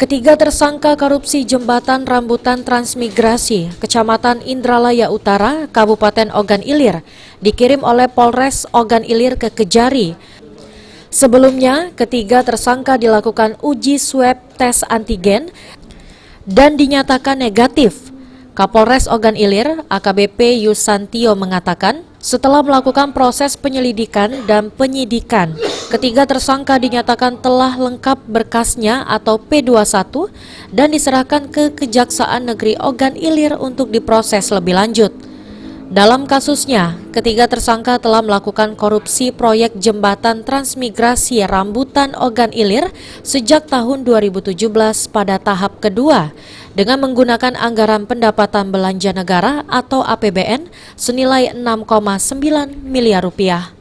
Ketiga tersangka korupsi jembatan rambutan transmigrasi Kecamatan Indralaya Utara, Kabupaten Ogan Ilir, dikirim oleh Polres Ogan Ilir ke Kejari. Sebelumnya, ketiga tersangka dilakukan uji swab tes antigen dan dinyatakan negatif. Kapolres Ogan Ilir, AKBP Yusantio mengatakan, setelah melakukan proses penyelidikan dan penyidikan, ketiga tersangka dinyatakan telah lengkap berkasnya atau P21 dan diserahkan ke Kejaksaan Negeri Ogan Ilir untuk diproses lebih lanjut. Dalam kasusnya, ketiga tersangka telah melakukan korupsi proyek jembatan transmigrasi Rambutan Ogan Ilir sejak tahun 2017 pada tahap kedua dengan menggunakan anggaran pendapatan belanja negara atau APBN senilai 6,9 miliar rupiah.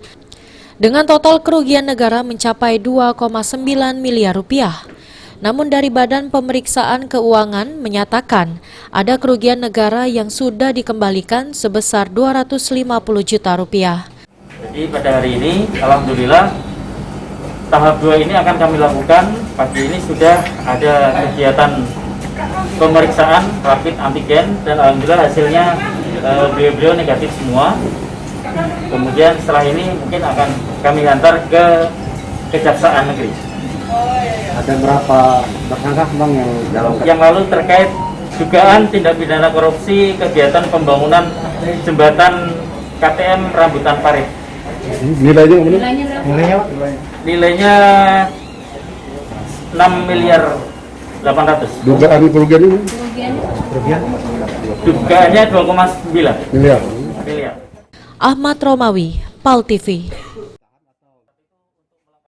Dengan total kerugian negara mencapai 2,9 miliar rupiah. Namun dari Badan Pemeriksaan Keuangan menyatakan ada kerugian negara yang sudah dikembalikan sebesar 250 juta rupiah. Jadi pada hari ini, alhamdulillah, tahap 2 ini akan kami lakukan. Pagi ini sudah ada kegiatan pemeriksaan rapid antigen dan alhamdulillah hasilnya beliau negatif semua. Kemudian setelah ini mungkin akan kami antar ke Kejaksaan Negeri. Ada berapa tersangka bang yang dalam? Yang lalu terkait dugaan tindak pidana korupsi kegiatan pembangunan jembatan KTM Rambutan Parit. Nilainya berapa? Nilainya 6 miliar 800. Dugaan kerugian ini? Dugaannya 2,9 miliar. miliar. Ahmad Romawi, PAL TV.